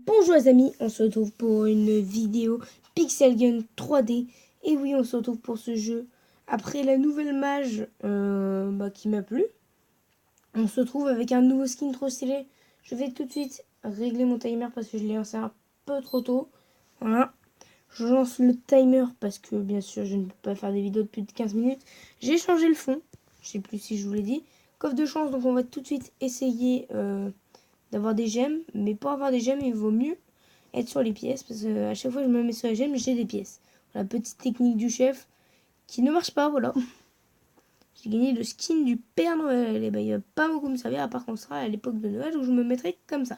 Bonjour les amis, on se retrouve pour une vidéo Pixel Gun 3D. Et oui, on se retrouve pour ce jeu. Après la nouvelle mage qui m'a plu, on se retrouve avec un nouveau skin trop stylé. Je vais tout de suite régler mon timer parce que je l'ai lancé un peu trop tôt. Voilà. Je lance le timer parce que bien sûr je ne peux pas faire des vidéos de plus de 15 minutes. J'ai changé le fond, je sais plus si je vous l'ai dit. Coffre de chance, donc on va tout de suite essayer d'avoir des gemmes. Mais pour avoir des gemmes, il vaut mieux être sur les pièces parce que à chaque fois que je me mets sur les gemmes, j'ai des pièces. La petite technique du chef qui ne marche pas, voilà. J'ai gagné le skin du Père Noël. Et ben, il va pas beaucoup me servir à part qu'on sera à l'époque de Noël où je me mettrai comme ça.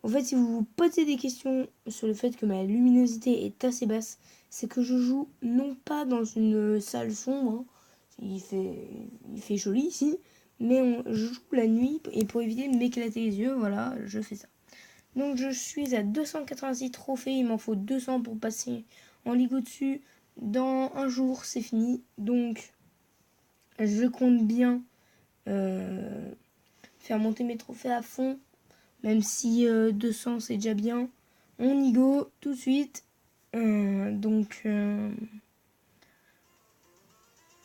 En fait, si vous vous posez des questions sur le fait que ma luminosité est assez basse, c'est que je joue non pas dans une salle sombre, hein. Il fait joli ici, mais je joue la nuit et pour éviter de m'éclater les yeux, voilà, je fais ça. Donc je suis à 286 trophées, il m'en faut 200 pour passer en ligue au-dessus. Dans un jour, c'est fini. Donc je compte bien faire monter mes trophées à fond, même si 200 c'est déjà bien. On y go tout de suite.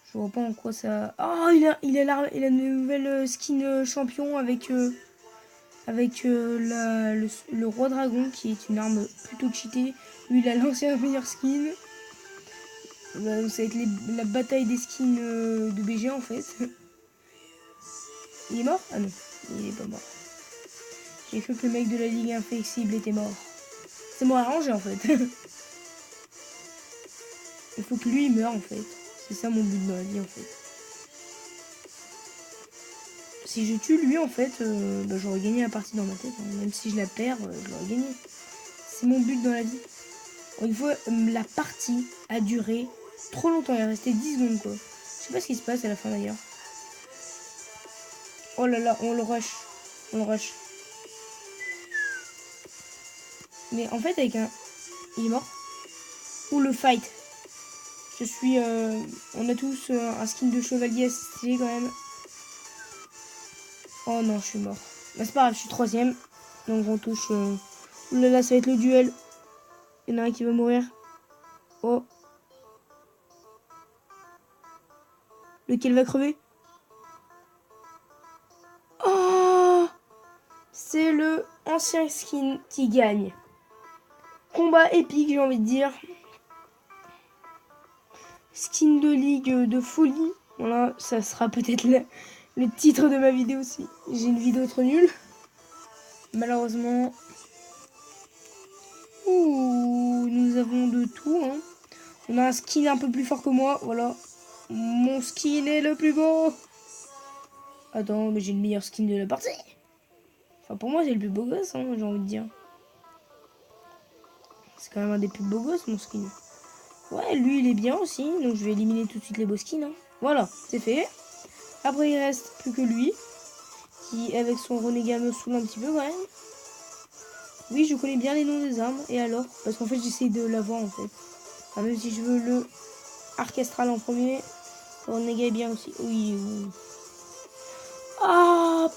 Je vois pas en quoi ça... Oh, il a une nouvelle skin champion avec le roi dragon qui est une arme plutôt cheatée. Lui il a lancé un meilleur skin. Ça va être la bataille des skins de BG en fait. Il est mort? Ah non, il est pas mort. J'ai cru que le mec de la Ligue Inflexible était mort. C'est moi arrangé en fait. Il faut que lui il meure en fait. C'est ça mon but dans la vie en fait. Si je tue lui en fait, j'aurais gagné la partie dans ma tête. Hein. Même si je la perds, je l'aurais gagné. C'est mon but dans la vie. Une fois, la partie a duré trop longtemps. Il est resté 10 secondes quoi. Je sais pas ce qui se passe à la fin d'ailleurs. Oh là là, on le rush. On le rush. Mais en fait, avec un... Il est mort. Ou le fight. Je suis... On a tous un skin de chevalier assez stylé quand même. Oh non, je suis mort. Bah, c'est pas grave, je suis troisième. Donc on touche... Ouh là là, ça va être le duel. Il y en a un qui va mourir. Oh. Lequel va crever? Oh! C'est le ancien skin qui gagne. Combat épique, j'ai envie de dire. Skin de ligue de folie. Voilà, ça sera peut-être le titre de ma vidéo aussi. J'ai une vidéo trop nulle. Malheureusement. Ouh, nous avons de tout. Hein. On a un skin un peu plus fort que moi. Voilà. Mon skin est le plus beau. Attends, mais j'ai le meilleur skin de la partie. Enfin, pour moi, c'est le plus beau gosse, hein, j'ai envie de dire. C'est quand même un des plus beaux gosses, mon skin. Ouais, lui, il est bien aussi. Donc, je vais éliminer tout de suite les beaux skins. Hein. Voilà, c'est fait. Après, il reste plus que lui. Qui, avec son renégat, me saoule un petit peu, quand même. Oui, je connais bien les noms des armes. Et alors? Parce qu'en fait, j'essaie de l'avoir, en fait. Enfin, même si je veux le arc astral en premier. Le renégat est bien aussi. Oui, oui. Ah!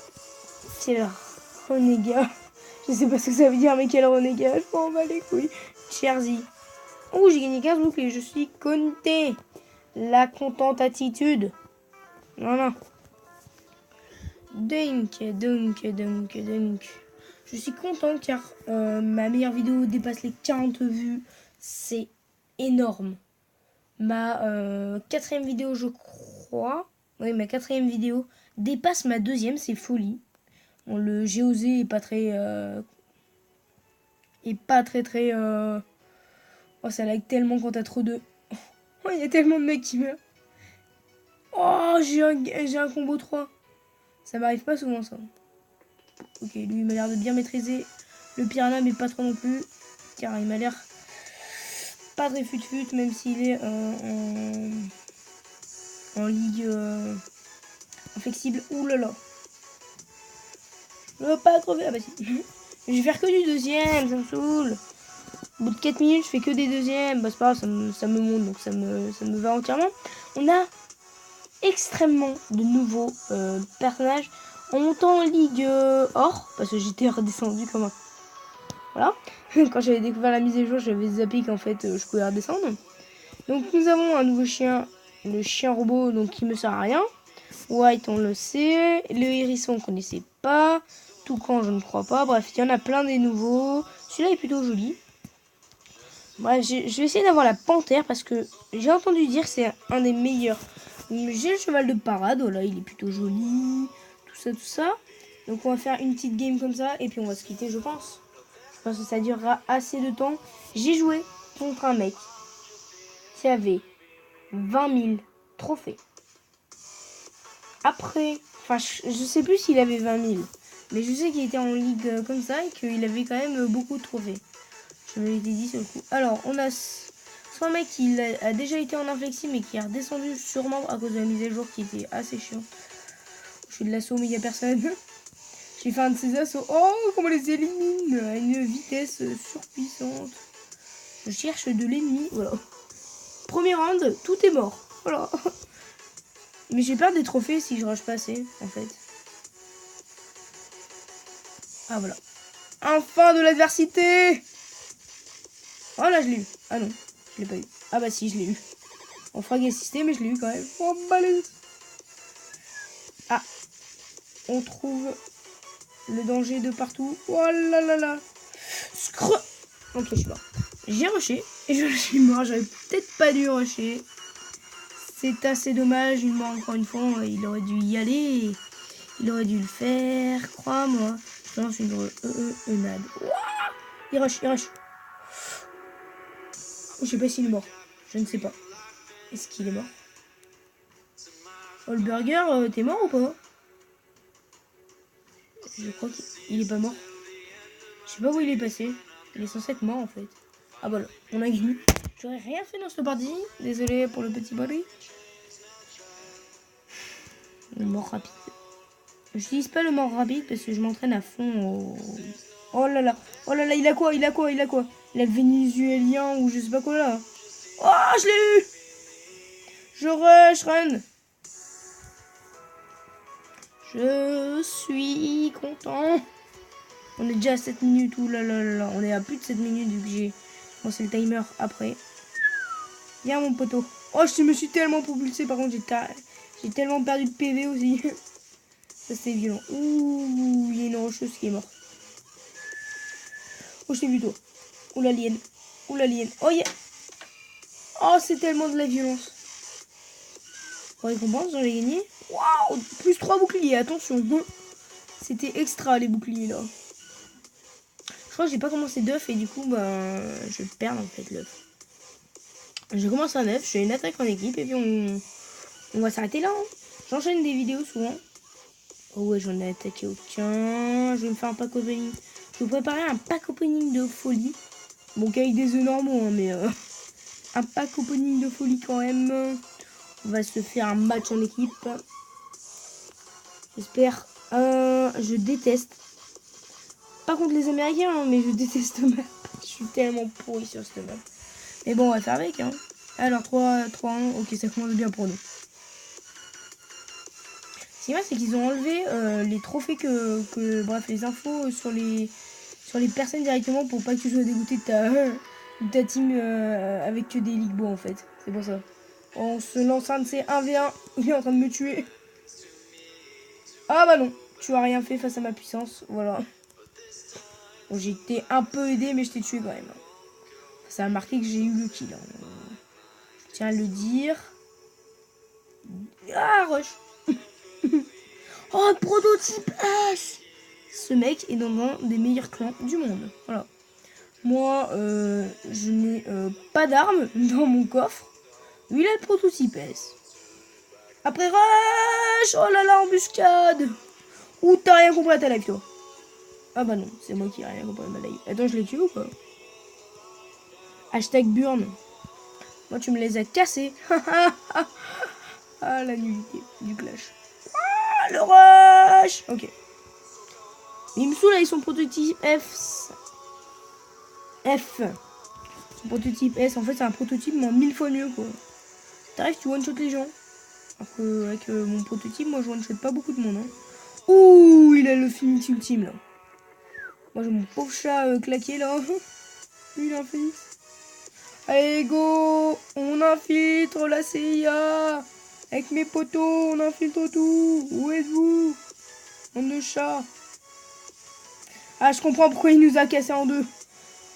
C'est là. Renégat. Je sais pas ce que ça veut dire, mais quel renégat. Je m'en bats les couilles. Cherzy. Oh, j'ai gagné 15 boucles et je suis conté. La contente attitude. Voilà. Dunk. Je suis contente car ma meilleure vidéo dépasse les 40 vues. C'est énorme. Ma quatrième vidéo, je crois. Oui, ma quatrième vidéo dépasse ma deuxième. C'est folie. Bon, le j'ai osé est pas très... Oh, ça lag tellement quand t'as trop de... Oh, il y a tellement de mecs qui meurent. Oh, j'ai un combo 3. Ça m'arrive pas souvent, ça. Ok, lui, il m'a l'air de bien maîtriser le piranha, mais pas trop non plus. Car il m'a l'air pas très fut-fut, même s'il est en ligue inflexible. Ouh là là. Je veux pas crever. Ah bah si. Je vais faire que du deuxième, ça me saoule. Au bout de 4 minutes, je fais que des deuxièmes. Bah c'est pas grave, ça me monte, donc ça me va entièrement. On a extrêmement de nouveaux personnages. En montant en ligue or, parce que j'étais redescendu comme un... Voilà. Quand j'avais découvert la mise à jour, j'avais zappé qu'en fait je pouvais redescendre. Donc nous avons un nouveau chien, le chien robot, donc qui me sert à rien. White, on le sait. Le hérisson, on connaissait pas. Toucan, je ne crois pas. Bref, il y en a plein des nouveaux. Celui-là est plutôt joli. Bref, je vais essayer d'avoir la panthère parce que j'ai entendu dire que c'est un des meilleurs. J'ai le cheval de parade, voilà, il est plutôt joli. Tout ça, tout ça. Donc on va faire une petite game comme ça et puis on va se quitter, je pense. Je pense que ça durera assez de temps. J'ai joué contre un mec qui avait 20 000 trophées. Après, enfin, je sais plus s'il avait 20 000, mais je sais qu'il était en ligue comme ça et qu'il avait quand même beaucoup de trophées. Je me l'étais dit sur le coup. Alors, on a soit un mec qui a déjà été en inflexi, mais qui est redescendu sûrement à cause de la mise à jour qui était assez chiant. Je fais de l'assaut, mais il n'y a personne. J'ai fait un de ces assauts. Oh, comment les élimine à une vitesse surpuissante. Je cherche de l'ennemi. Voilà. Premier round, tout est mort. Voilà. Mais j'ai peur des trophées si je rush pas assez, en fait. Ah, voilà. Enfin de l'adversité. Oh là, je l'ai eu. Ah non, je l'ai pas eu. Ah bah si, je l'ai eu. En frag assisté, mais je l'ai eu quand même. Oh, balai. Ah. On trouve le danger de partout. Oh là là là. Ok, je suis mort. J'ai rushé et je suis mort. J'aurais peut-être pas dû rusher. C'est assez dommage. Une mort encore une fois. Il aurait dû y aller. Il aurait dû le faire. Crois-moi. Je lance une nade. Il rush, il rush. Je sais pas s'il est mort. Je ne sais pas. Est-ce qu'il est mort? Oh, le burger, t'es mort ou pas? Je crois qu'il est pas mort. Je sais pas où il est passé. Il est censé être mort en fait. Ah voilà, on a gagné. J'aurais rien fait dans ce parti. Désolé pour le petit body. Le mort rapide. J'utilise pas le mort rapide parce que je m'entraîne à fond au... Oh là là. Oh là là, il a quoi? Il a quoi? Il a quoi? Il a le vénézuélien ou je sais pas quoi là. Oh, je l'ai eu! Je rush, run. Je suis content. On est déjà à 7 minutes. Ouh là là là là. On est à plus de 7 minutes vu que j'ai lancé le timer après. Viens mon poteau. Oh, je me suis tellement propulsé. Par contre, j'ai tellement perdu de PV aussi. Ça, c'est violent. Ouh, il y a une rocheuse qui est morte. Oh, je t'ai vu toi. Ouh, l'alien. Ouh, l'alien. Oh, yeah. Oh, c'est tellement de la violence. Récompense, j'en ai gagné. Waouh, plus 3 boucliers. Attention. C'était extra les boucliers là. Je crois que j'ai pas commencé d'œuf et du coup, bah, je perds en fait l'œuf. Je commence un œuf, je fais une attaque en équipe et puis on va s'arrêter là. Hein. J'enchaîne des vidéos souvent. Oh ouais, j'en ai attaqué aucun. Je vais me faire un pack opening. Je vais vous préparer un pack opening de folie. Bon, qu'avec des œufs normaux, hein, mais un pack opening de folie quand même. On va se faire un match en équipe. J'espère. Je déteste. Pas contre les Américains, hein, mais je déteste map. Je suis tellement pourri sur cette map. Mais bon, on va faire avec. Hein. Alors, 3, 3, 1. Ok, ça commence bien pour nous. Ce qui est vrai, c'est qu'ils ont enlevé les trophées bref, les infos sur les personnes directement pour pas que tu sois dégoûté de ta team avec que des ligbo en fait. C'est pour ça. On se lance un de ces 1v1. Il est en train de me tuer. Ah bah non. Tu as rien fait face à ma puissance. Voilà. Bon, j'ai été un peu aidé, mais je t'ai tué quand même. Ça a marqué que j'ai eu le kill. Hein. Je tiens à le dire. Ah, rush. Oh, prototype S. Ce mec est dans un des meilleurs clans du monde. Voilà. Moi, je n'ai pas d'armes dans mon coffre. Lui, il a le prototype S. Après rush. Oh là là, embuscade. Ou t'as rien compris à ta life, toi? Ah bah non, c'est moi qui ai rien compris à ma life. Attends, je l'ai tué ou pas? Hashtag burn. Moi, tu me les as cassés. Ah, la nullité du clash. Ah, le rush. Ok. Il me saoule avec son prototype F. Son prototype S, en fait, c'est un prototype, mais en 1000 fois mieux, quoi. T'arrives, tu one-shot les gens. Alors que, avec mon prototype, moi, je one-shot pas beaucoup de monde. Hein. Ouh, il a le Phoenix ultime là. Moi j'ai mon pauvre chat claqué là. Lui il a un Phoenix. Allez go, on infiltre la CIA. Avec mes potos, on infiltre tout. Où êtes-vous? On de chat. Ah, je comprends pourquoi il nous a cassé en deux.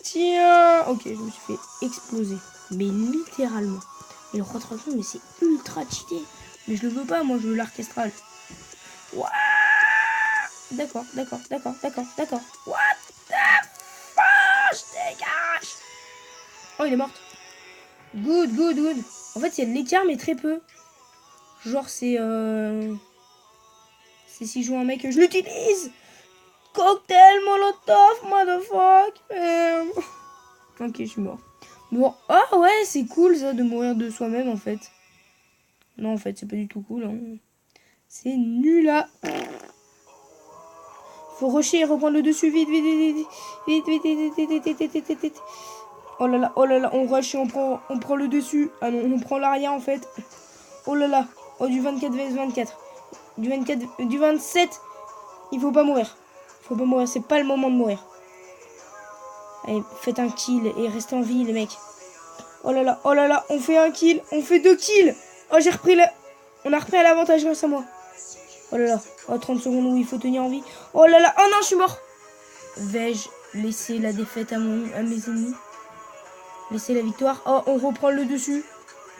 Tiens. Ok, je me suis fait exploser. Mais littéralement. Et le roi Dragon, mais c'est ultra cheaté. Mais je le veux pas, moi je veux l'arc astral. What? D'accord. What the fuck? Dégage. Oh, il est mort. Good. En fait, il y a de l'écart, mais très peu. Genre, c'est si je joue un mec, je l'utilise. Cocktail Molotov, motherfuck. Ok, je suis mort. Bon, ah ouais, c'est cool ça de mourir de soi-même en fait. Non, en fait, c'est pas du tout cool. Hein. C'est nul là. Faut rusher et reprendre le dessus. Vite. Oh là là, on rush et on prend le dessus. Ah non, on prend l'arrière en fait. Oh là là. Oh, du 24 vs 24. Du 27. Il faut pas mourir. C'est pas le moment de mourir. Allez, faites un kill et restez en vie les mecs. Oh là là, on fait un kill, on fait 2 kills. Oh, on a repris à l'avantage grâce à moi. Oh là là, oh, 30 secondes où il faut tenir en vie. Oh là là, oh non, je suis mort. Vais-je laisser la défaite à mes ennemis? Laisser la victoire. Oh, on reprend le dessus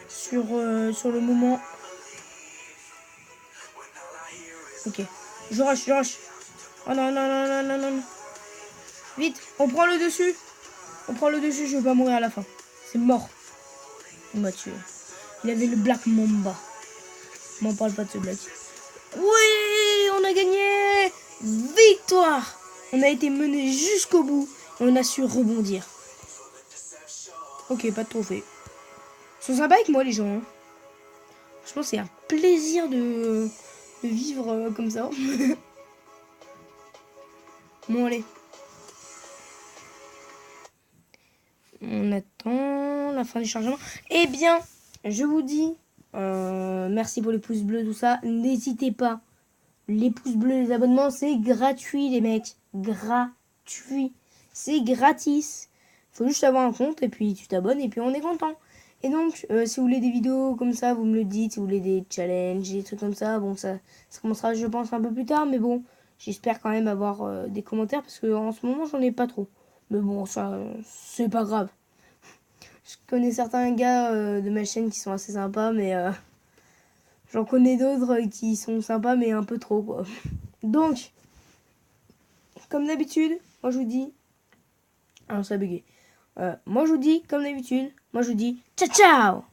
sur le moment. Ok, je rush. Oh non. Vite, on prend le dessus, je veux pas mourir à la fin. C'est mort. On m'a tué. Il avait le Black Mamba. M'en parle pas de ce Black. Oui, on a gagné. Victoire. On a été mené jusqu'au bout et on a su rebondir. Ok, pas de trophée. Ils sont sympas avec moi les gens. Hein. Je pense que c'est un plaisir de vivre comme ça. Bon allez. On attend la fin du chargement. Eh bien, je vous dis merci pour les pouces bleus, tout ça. N'hésitez pas. Les pouces bleus, les abonnements, c'est gratuit, les mecs. Gratuit. C'est gratis. Faut juste avoir un compte et puis tu t'abonnes et puis on est content. Et donc, si vous voulez des vidéos comme ça, vous me le dites. Si vous voulez des challenges, des trucs comme ça, bon, ça commencera, je pense, un peu plus tard. Mais bon, j'espère quand même avoir des commentaires parce qu'en ce moment, j'en ai pas trop. Mais bon, ça, c'est pas grave. Je connais certains gars de ma chaîne qui sont assez sympas, mais j'en connais d'autres qui sont sympas, mais un peu trop, quoi. Donc, comme d'habitude, moi je vous dis... Alors ça a bugué. Moi je vous dis, comme d'habitude, ciao ciao.